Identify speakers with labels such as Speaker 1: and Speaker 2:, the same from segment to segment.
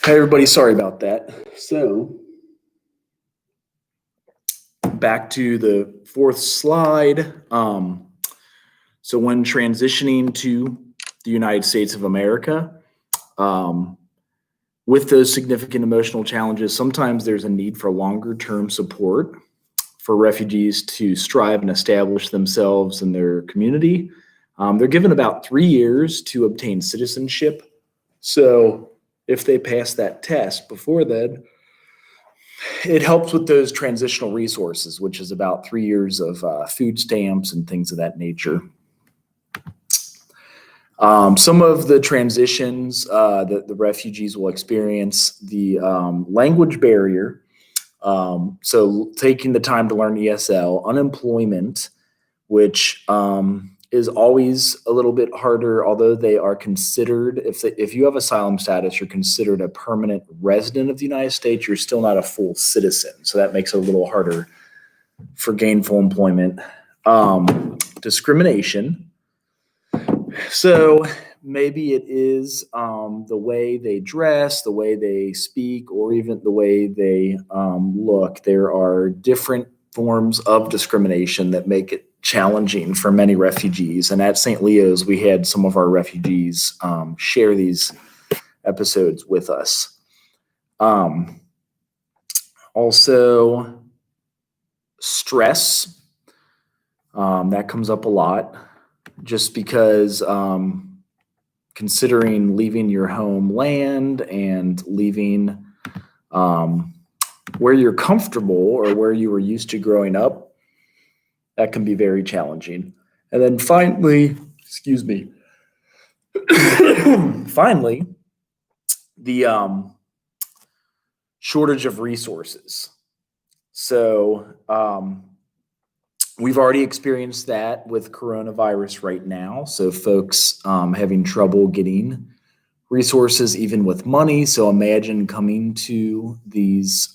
Speaker 1: Hey everybody, sorry about that. So back to the fourth slide. So when transitioning to the United States of America, um, with those significant emotional challenges, sometimes there's a need for longer term support for refugees to strive and establish themselves in their community. They're given about 3 years to obtain citizenship. So if they pass that test before then, it helps with those transitional resources, which is about 3 years of food stamps and things of that nature. Some of the transitions that the refugees will experience, the language barrier, so taking the time to learn ESL, unemployment, which is always a little bit harder, although they are considered, if you have asylum status, you're considered a permanent resident of the United States, you're still not a full citizen. So that makes it a little harder for gainful employment. Discrimination. So maybe it is the way they dress, the way they speak, or even the way they look. There are different forms of discrimination that make it challenging for many refugees. And at St. Leo's, we had some of our refugees share these episodes with us. Also, stress. That comes up a lot just because considering leaving your homeland and leaving where you're comfortable or where you were used to growing up, that can be very challenging. And then finally, finally, the shortage of resources. So we've already experienced that with coronavirus right now. So folks having trouble getting resources, even with money. So imagine coming to these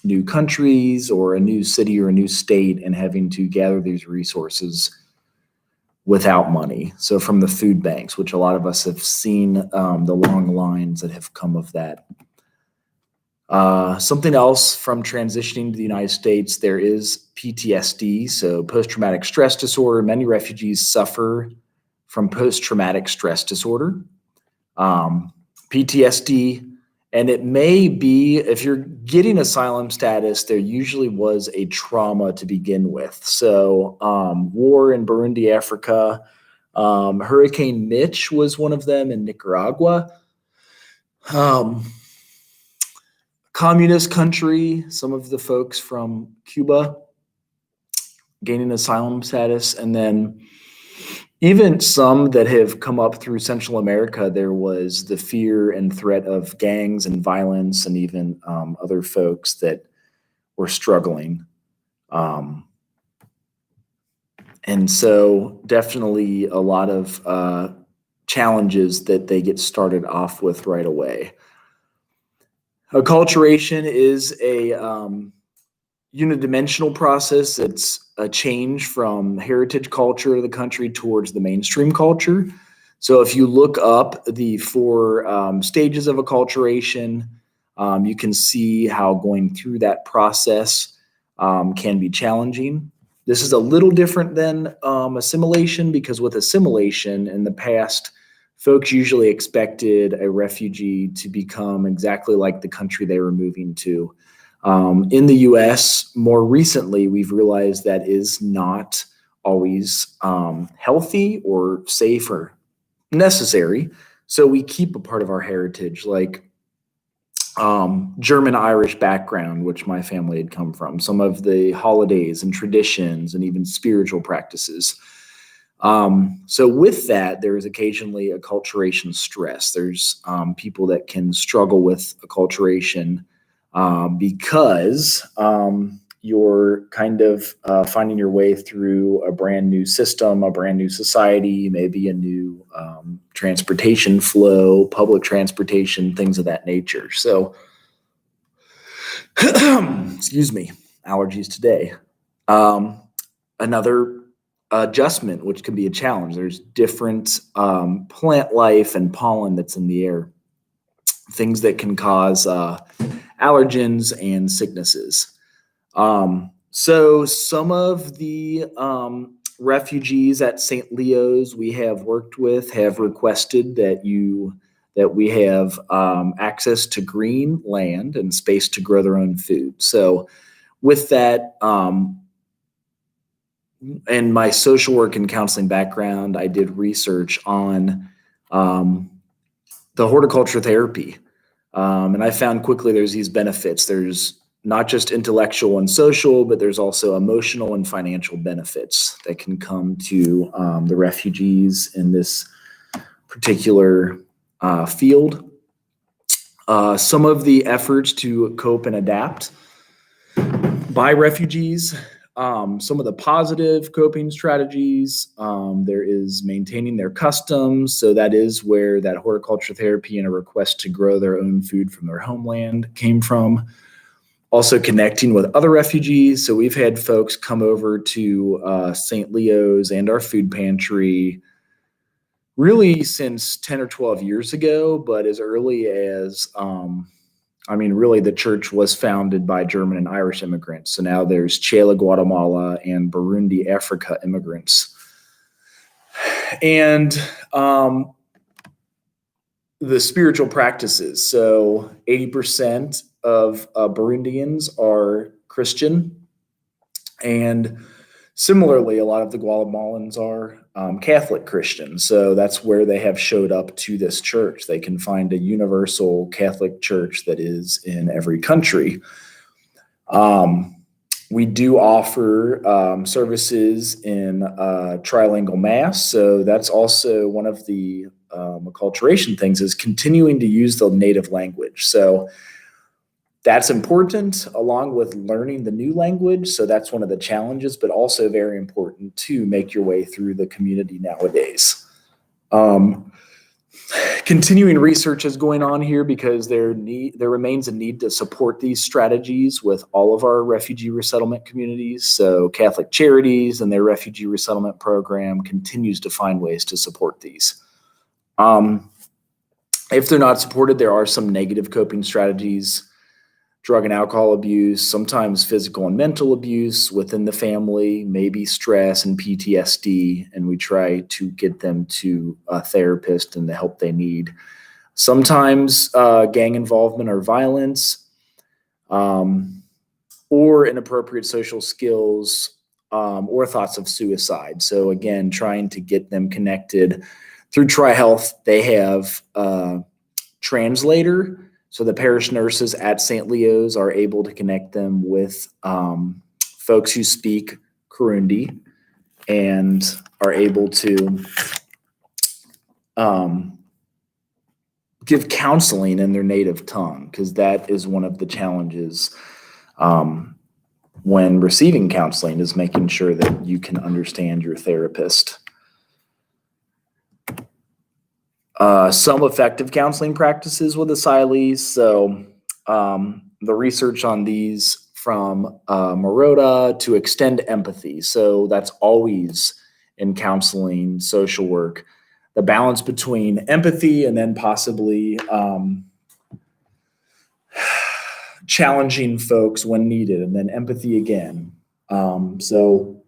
Speaker 1: new countries or a new city or a new state and having to gather these resources without money. So from the food banks, which a lot of us have seen the long lines that have come of that. Something else from transitioning to the United States, there is PTSD, so post-traumatic stress disorder. Many refugees suffer from post-traumatic stress disorder. PTSD, and it may be, if you're getting asylum status, there usually was a trauma to begin with. So war in Burundi, Africa, Hurricane Mitch was one of them in Nicaragua. Communist country, some of the folks from Cuba gaining asylum status, and then even some that have come up through Central America, there was the fear and threat of gangs and violence and even other folks that were struggling. And so definitely a lot of challenges that they get started off with right away. Acculturation is a unidimensional process. It's a change from heritage culture of the country towards the mainstream culture. So if you look up the 4 stages of acculturation, you can see how going through that process can be challenging. This is a little different than assimilation, because with assimilation in the past, folks usually expected a refugee to become exactly like the country they were moving to. In the US, more recently, we've realized that is not always healthy or safe or necessary. So we keep a part of our heritage, like German-Irish background, which my family had come from, some of the holidays and traditions and even spiritual practices. So with that, there is occasionally acculturation stress. There's people that can struggle with acculturation because you're kind of finding your way through a brand new system, a brand new society, maybe a new transportation flow, public transportation, things of that nature. So, excuse me, allergies today. Another adjustment, which can be a challenge. There's different plant life and pollen that's in the air. things that can cause allergens and sicknesses. So some of the refugees at St. Leo's we have worked with have requested that we have access to green land and space to grow their own food. So with that, and my social work and counseling background, I did research on the horticulture therapy. And I found quickly there's these benefits. There's not just intellectual and social, but there's also emotional and financial benefits that can come to the refugees in this particular field. Some of the efforts to cope and adapt by refugees, some of the positive coping strategies, there is maintaining their customs. So that is where that horticulture therapy and a request to grow their own food from their homeland came from. Also connecting with other refugees. So we've had folks come over to St. Leo's and our food pantry really since 10 or 12 years ago, but as early as, really the church was founded by German and Irish immigrants. So now there's Chile, Guatemala, and Burundi, Africa immigrants. And the spiritual practices. So 80% of Burundians are Christian. And similarly, a lot of the Guatemalans are Catholic Christian. So that's where they have showed up to this church. They can find a universal Catholic church that is in every country. We do offer services in trilingual mass. So that's also one of the acculturation things, is continuing to use the native language. So that's important, along with learning the new language. So that's one of the challenges, but also very important to make your way through the community nowadays. Continuing research is going on here because there remains a need to support these strategies with all of our refugee resettlement communities. So Catholic Charities and their refugee resettlement program continues to find ways to support these. If they're not supported, there are some negative coping strategies: drug and alcohol abuse, sometimes physical and mental abuse within the family, maybe stress and PTSD, and we try to get them to a therapist and the help they need. Sometimes gang involvement or violence, or inappropriate social skills, or thoughts of suicide. So again, trying to get them connected. Through TriHealth, they have a translator. So the parish nurses at St. Leo's are able to connect them with folks who speak Kirundi and are able to give counseling in their native tongue, because that is one of the challenges when receiving counseling, is making sure that you can understand your therapist. Some effective counseling practices with asylees. So the research on these from Marotta to extend empathy. So that's always in counseling, social work, the balance between empathy and then possibly challenging folks when needed, and then empathy again. So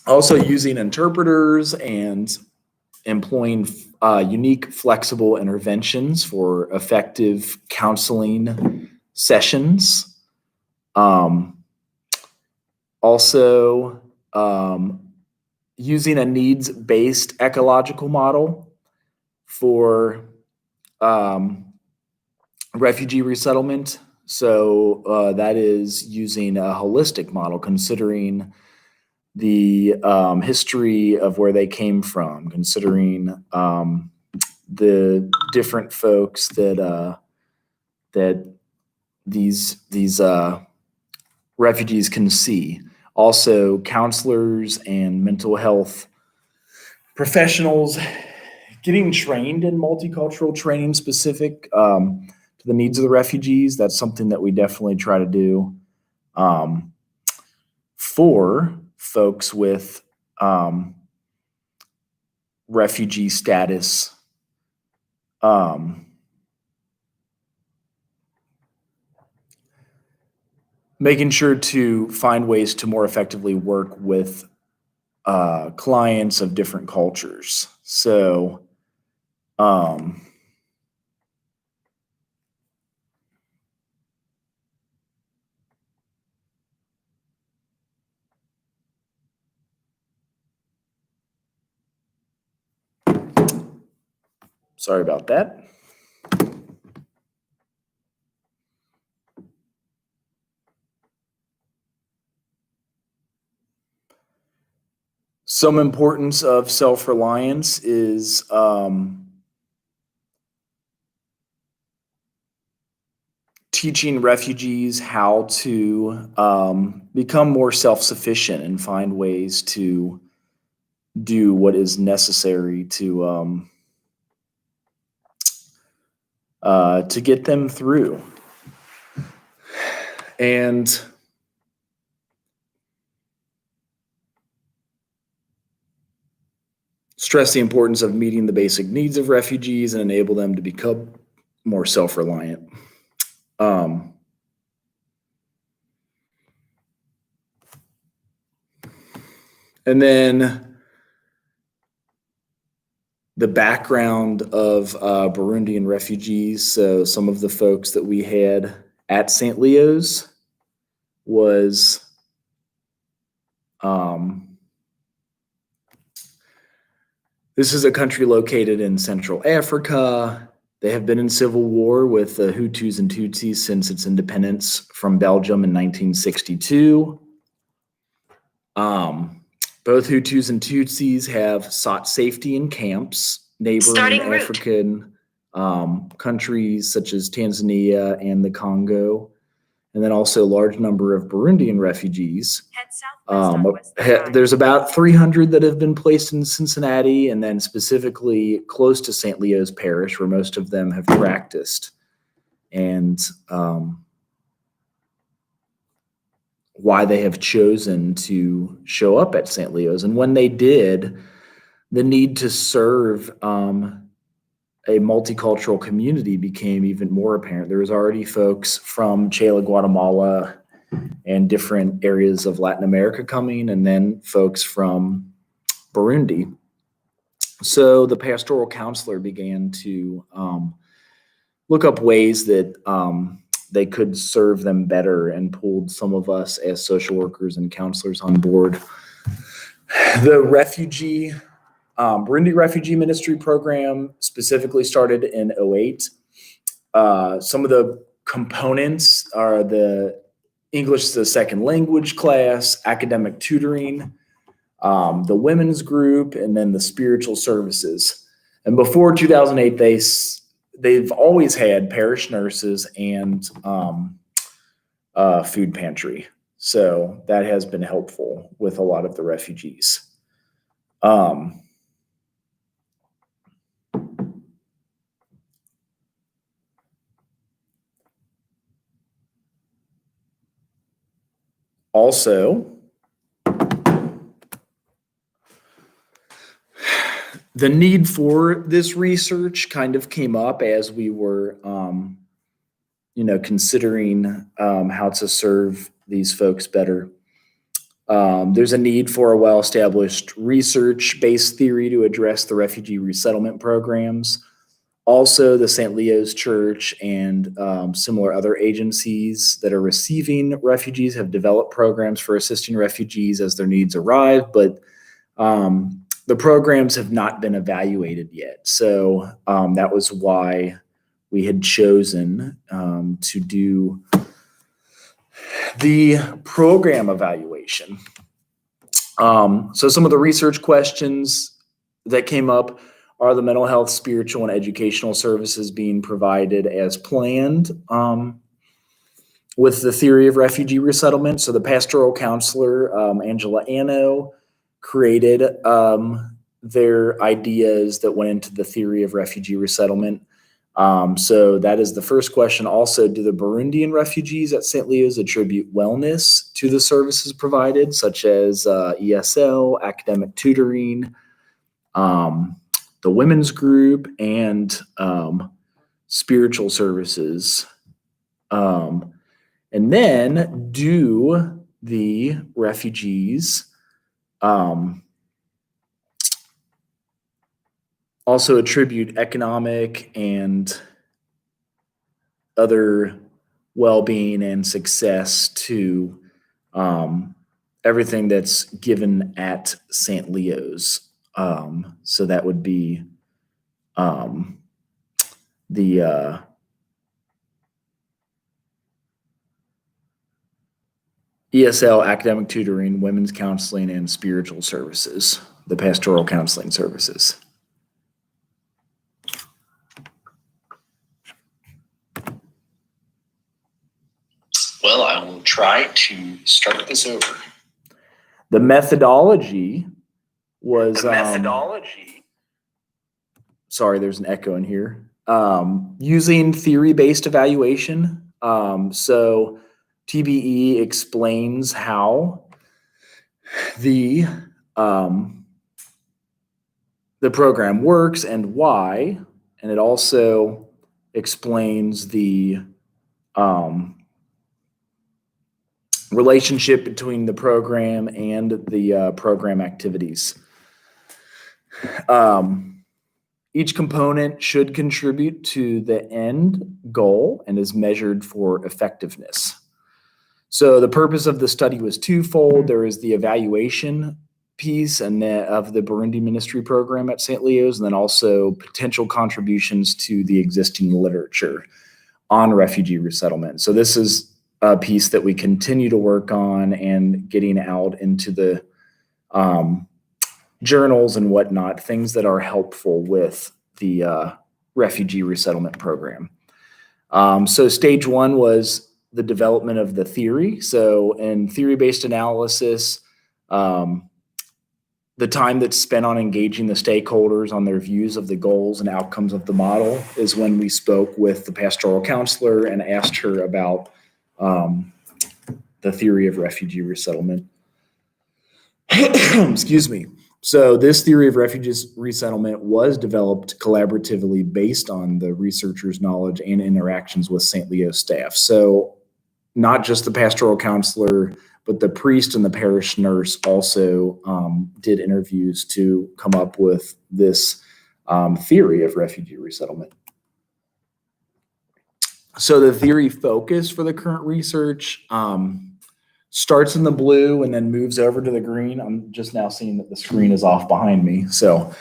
Speaker 1: also using interpreters and employing unique, flexible interventions for effective counseling sessions. Also, using a needs-based ecological model for refugee resettlement. So that is using a holistic model, considering the history of where they came from, considering the different folks that these refugees can see. Also, counselors and mental health professionals getting trained in multicultural training specific to the needs of the refugees. That's something that we definitely try to do for folks with refugee status Making sure to find ways to more effectively work with clients of different cultures. So, sorry about that. Some importance of self-reliance is teaching refugees how to become more self-sufficient and find ways to do what is necessary to get them through. And stress the importance of meeting the basic needs of refugees and enable them to become more self-reliant. And then the background of Burundian refugees. So some of the folks that we had at St. Leo's was this is a country located in Central Africa. They have been in civil war with the Hutus and Tutsis since its independence from Belgium in 1962. Both Hutus and Tutsis have sought safety in camps neighboring African countries such as Tanzania and the Congo, and then also a large number of Burundian refugees. There's about 300 that have been placed in Cincinnati, and then specifically close to St. Leo's Parish, where most of them have practiced. And why they have chosen to show up at St. Leo's. And when they did, the need to serve a multicultural community became even more apparent. There was already folks from Chile, Guatemala, and different areas of Latin America coming, and then folks from Burundi. So the pastoral counselor began to look up ways that they could serve them better and pulled some of us as social workers and counselors on board. The Burundi Refugee Ministry Program specifically started in 2008. Some of the components are the English as a second language class, academic tutoring, the women's group, and then the spiritual services. And before 2008, they've always had parish nurses and food pantry. So that has been helpful with a lot of the refugees. Also, the need for this research kind of came up as we were, considering how to serve these folks better. There's a need for a well-established research-based theory to address the refugee resettlement programs. Also, the St. Leo's Church and similar other agencies that are receiving refugees have developed programs for assisting refugees as their needs arrive, but the programs have not been evaluated yet. So that was why we had chosen to do the program evaluation. So some of the research questions that came up are the mental health, spiritual, and educational services being provided as planned with the theory of refugee resettlement. So the pastoral counselor, Angela Anno, created their ideas that went into the theory of refugee resettlement. So that is the first question. Also, do the Burundian refugees at St. Leo's attribute wellness to the services provided, such as ESL, academic tutoring, the women's group, and spiritual services. And then do the refugees also attribute economic and other well-being and success to everything that's given at St. Leo's? So that would be the ESL, academic tutoring, women's counseling, and spiritual services, the pastoral counseling services.
Speaker 2: Well, I will try to start this over.
Speaker 1: The methodology was sorry, there's an echo in here. Using theory-based evaluation. So TBE explains how the program works and why, and it also explains the relationship between the program and the program activities. Each component should contribute to the end goal and is measured for effectiveness. So the purpose of the study was twofold. There is the evaluation piece and of the Burundi ministry program at St. Leo's, and then also potential contributions to the existing literature on refugee resettlement. So this is a piece that we continue to work on and getting out into the journals and whatnot, things that are helpful with the refugee resettlement program. So stage one was the development of the theory. So in theory-based analysis, the time that's spent on engaging the stakeholders on their views of the goals and outcomes of the model is when we spoke with the pastoral counselor and asked her about the theory of refugee resettlement. Excuse me. So this theory of refugee resettlement was developed collaboratively based on the researchers' knowledge and interactions with St. Leo's staff. So not just the pastoral counselor, but the priest and the parish nurse also did interviews to come up with this theory of refugee resettlement. So the theory focus for the current research starts in the blue and then moves over to the green. I'm just now seeing that the screen is off behind me. So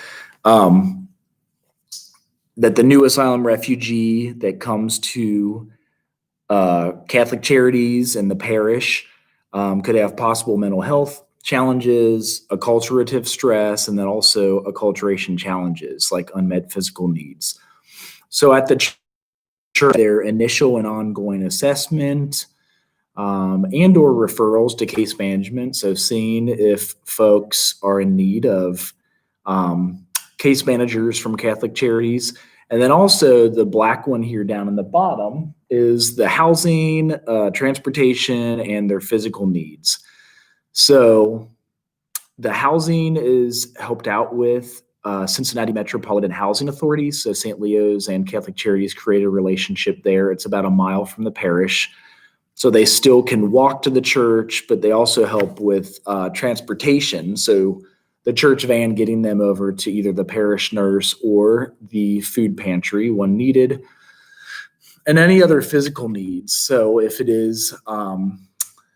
Speaker 1: that the new asylum refugee that comes to Catholic Charities and the parish could have possible mental health challenges, acculturative stress, and then also acculturation challenges like unmet physical needs. So at the church, their initial and ongoing assessment and or referrals to case management. So seeing if folks are in need of case managers from Catholic Charities. And then also the black one here down in the bottom is the housing, transportation, and their physical needs. So the housing is helped out with Cincinnati Metropolitan Housing Authority. So St. Leo's and Catholic Charities create a relationship there. It's about a mile from the parish. So they still can walk to the church, but they also help with transportation. So the church van getting them over to either the parish nurse or the food pantry when needed, and any other physical needs. So if it is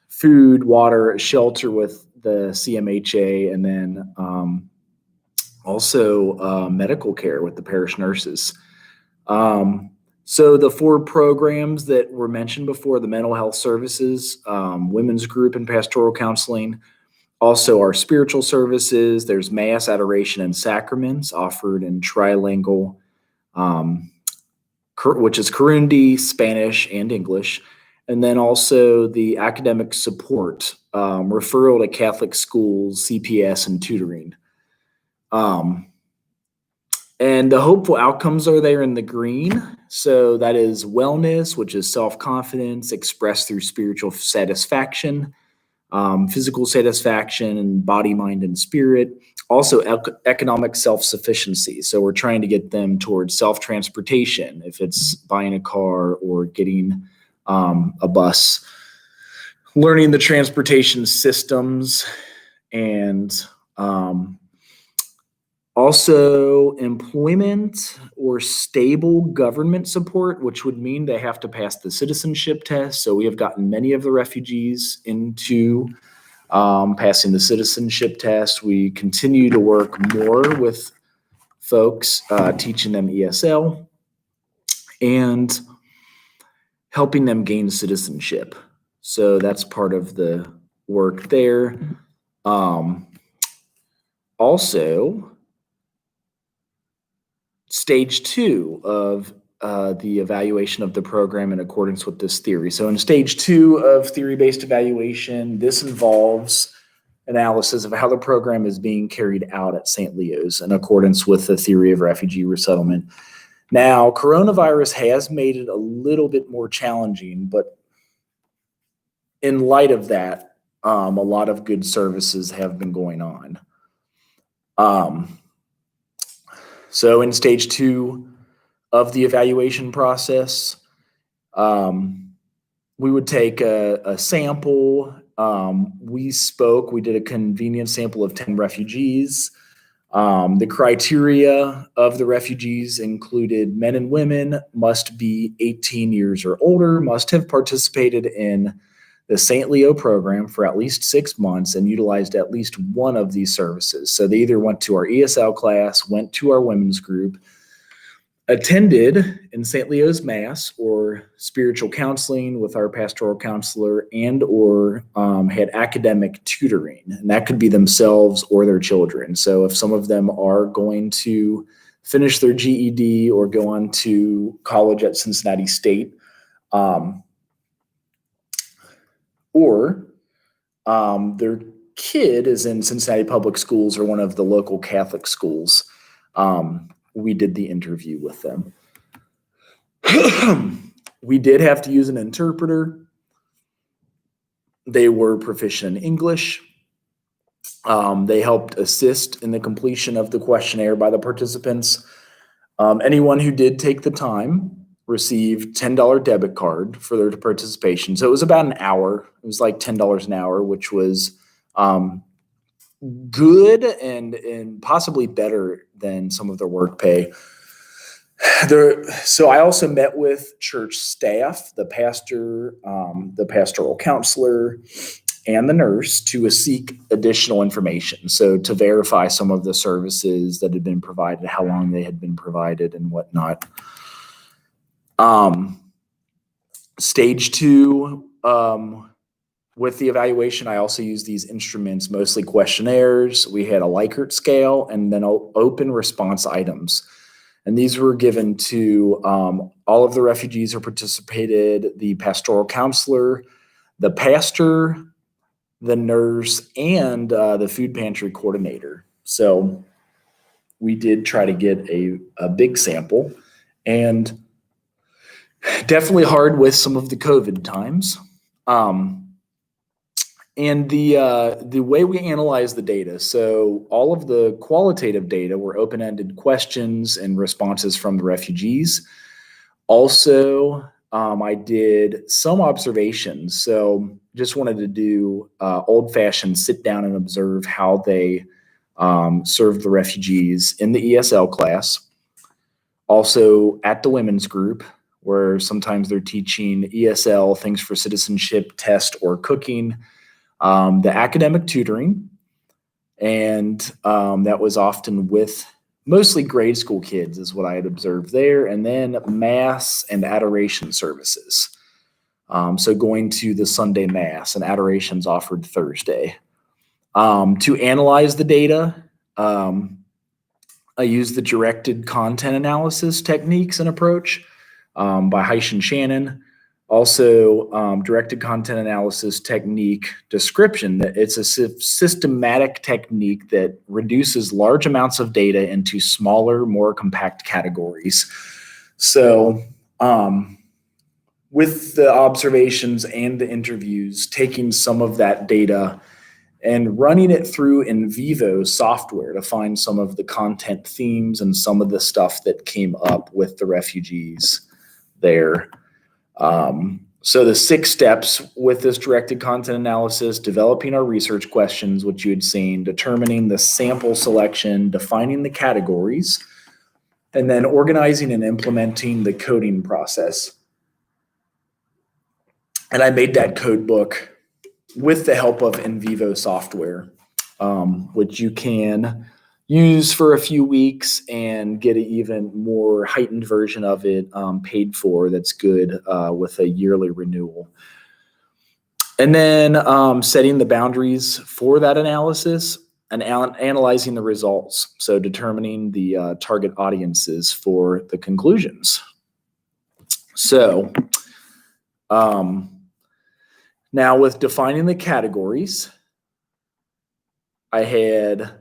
Speaker 1: food, water, shelter with the CMHA, and then also medical care with the parish nurses. So the four programs that were mentioned before, the mental health services, women's group and pastoral counseling, also our spiritual services, there's Mass, Adoration, and Sacraments offered in trilingual, which is Kirundi, Spanish, and English. And then also the academic support, referral to Catholic schools, CPS, and tutoring. And the hopeful outcomes are there in the green. So that is wellness, which is self-confidence expressed through spiritual satisfaction, physical satisfaction, and body, mind, and spirit. Also, economic self-sufficiency. So we're trying to get them towards self-transportation, if it's buying a car or getting a bus, learning the transportation systems, and also employment or stable government support, which would mean they have to pass the citizenship test. So we have gotten many of the refugees into passing the citizenship test. We continue to work more with folks, teaching them ESL and helping them gain citizenship. So that's part of the work there. Also, stage 2 of the evaluation of the program in accordance with this theory. So in stage 2 of theory-based evaluation, this involves analysis of how the program is being carried out at St. Leo's in accordance with the theory of refugee resettlement. Now, coronavirus has made it a little bit more challenging, but in light of that, a lot of good services have been going on. So in stage 2 of the evaluation process, we would take a sample. We did a convenience sample of 10 refugees. The criteria of the refugees included men and women, must be 18 years or older, must have participated in the St. Leo program for at least 6 months and utilized at least one of these services. So they either went to our ESL class, went to our women's group, attended in St. Leo's Mass or spiritual counseling with our pastoral counselor, and or had academic tutoring. And that could be themselves or their children. So if some of them are going to finish their GED or go on to college at Cincinnati State, or their kid is in Cincinnati Public Schools or one of the local Catholic schools, we did the interview with them. We did have to use an interpreter. They were proficient in English. They helped assist in the completion of the questionnaire by the participants. Anyone who did take the time received $10 debit card for their participation. So it was about an hour. It was like $10 an hour, which was good and possibly better than some of their work pay. So I also met with church staff, the pastor, the pastoral counselor, and the nurse to seek additional information. So to verify some of the services that had been provided, how long they had been provided, and whatnot. Stage 2, with the evaluation, I also used these instruments, mostly questionnaires. We had a Likert scale and then open response items. And these were given to all of the refugees who participated, the pastoral counselor, the pastor, the nurse, and the food pantry coordinator. So we did try to get a big sample, and definitely hard with some of the COVID times. And the way we analyze the data, so all of the qualitative data were open-ended questions and responses from the refugees. Also, I did some observations. So just wanted to do old-fashioned sit down and observe how they served the refugees in the ESL class. Also at the women's group, where sometimes they're teaching ESL, things for citizenship, test, or cooking. The academic tutoring, and that was often with mostly grade school kids is what I had observed there, and then Mass and adoration services. So going to the Sunday Mass, and adorations offered Thursday. To analyze the data, I used the directed content analysis techniques and approach by Heish and Shannon. Also, directed content analysis technique description, that it's a systematic technique that reduces large amounts of data into smaller, more compact categories. So with the observations and the interviews, taking some of that data and running it through NVivo software to find some of the content themes and some of the stuff that came up with the refugees there. So the 6 steps with this directed content analysis: developing our research questions, which you had seen, determining the sample selection, defining the categories, and then organizing and implementing the coding process. And I made that code book with the help of NVivo software, which you can use for a few weeks and get an even more heightened version of it paid for that's good with a yearly renewal. And then setting the boundaries for that analysis and analyzing the results. So determining the target audiences for the conclusions. So now with defining the categories, I had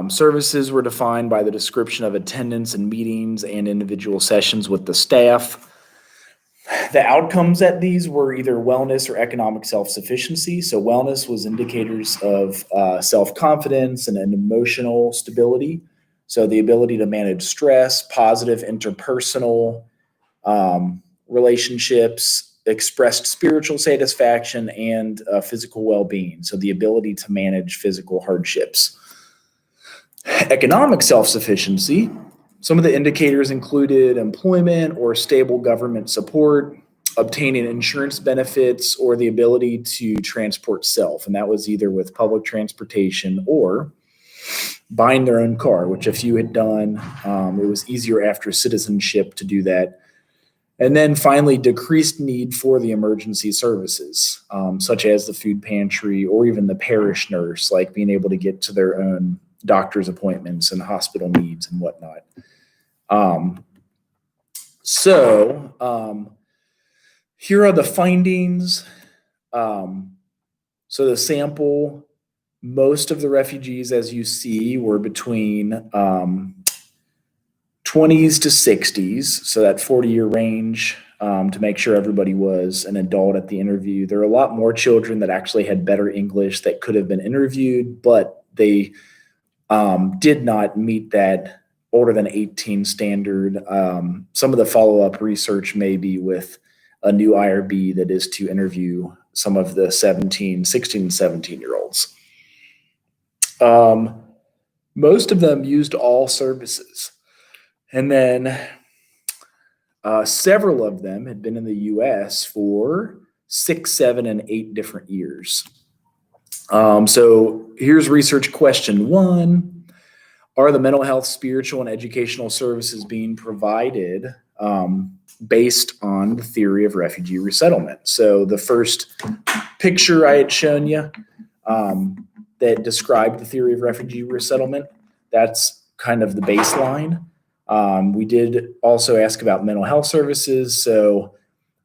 Speaker 1: services were defined by the description of attendance and meetings and individual sessions with the staff. The outcomes at these were either wellness or economic self-sufficiency. So wellness was indicators of self-confidence and an emotional stability. So the ability to manage stress, positive interpersonal relationships, expressed spiritual satisfaction, and physical well-being. So the ability to manage physical hardships. Economic self-sufficiency, some of the indicators included employment or stable government support, obtaining insurance benefits, or the ability to transport self. And that was either with public transportation or buying their own car, which a few had done. It was easier after citizenship to do that. And then finally, decreased need for the emergency services, such as the food pantry or even the parish nurse, like being able to get to their own doctor's appointments and hospital needs and whatnot. Here are the findings. So the sample, most of the refugees, as you see, were between 20s to 60s, so that 40-year range, to make sure everybody was an adult at the interview. There are a lot more children that actually had better English that could have been interviewed, but they did not meet that older than 18 standard. Some of the follow-up research may be with a new IRB that is to interview some of the 16 and 17-year-olds. Most of them used all services. And then several of them had been in the U.S. for 6, 7, and 8 different years. So here's research question 1. Are the mental health, spiritual, and educational services being provided based on the theory of refugee resettlement? So the first picture I had shown you that described the theory of refugee resettlement, that's kind of the baseline. We did also ask about mental health services. So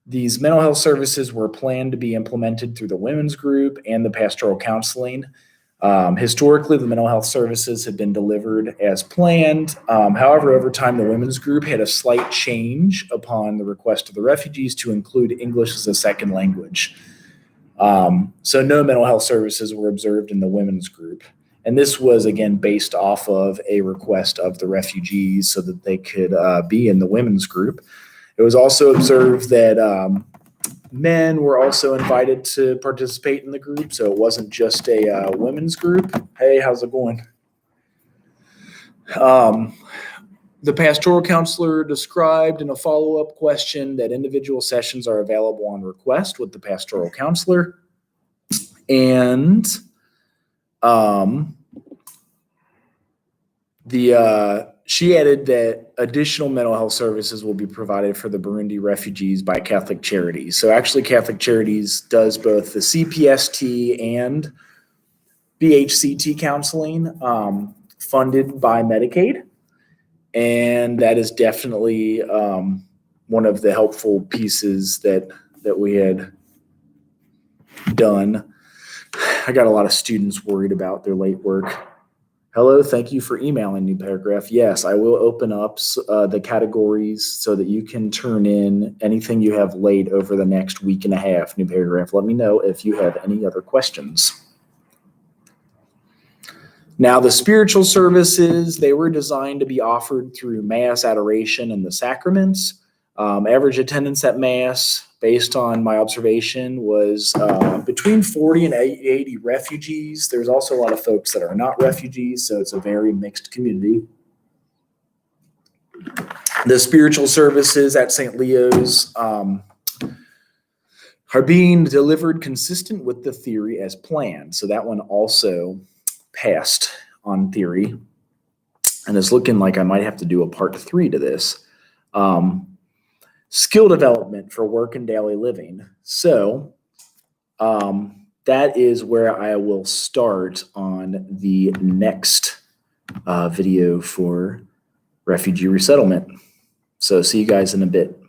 Speaker 1: these mental health services were planned to be implemented through the women's group and the pastoral counseling. Historically, the mental health services had been delivered as planned. However, over time, the women's group had a slight change upon the request of the refugees to include English as a second language. So no mental health services were observed in the women's group. And this was, again, based off of a request of the refugees so that they could be in the women's group. It was also observed that men were also invited to participate in the group, so it wasn't just a women's group. Hey, how's it going? The pastoral counselor described in a follow-up question that individual sessions are available on request with the pastoral counselor. And she added that additional mental health services will be provided for the Burundi refugees by Catholic Charities. So actually Catholic Charities does both the CPST and BHCT counseling funded by Medicaid. And that is definitely one of the helpful pieces that we had done. I got a lot of students worried about their late work. Hello, thank you for emailing New Paragraph. Yes, I will open up the categories so that you can turn in anything you have late over the next week and a half. New Paragraph, let me know if you have any other questions. Now, the spiritual services, they were designed to be offered through Mass, adoration, and the sacraments. Average attendance at Mass, based on my observation, was between 40 and 80 refugees. There's also a lot of folks that are not refugees, so it's a very mixed community. The spiritual services at St. Leo's are being delivered consistent with the theory as planned. So that one also passed on theory. And it's looking like I might have to do a part 3 to this. Skill development for work and daily living. So that is where I will start on the next video for refugee resettlement. So see you guys in a bit.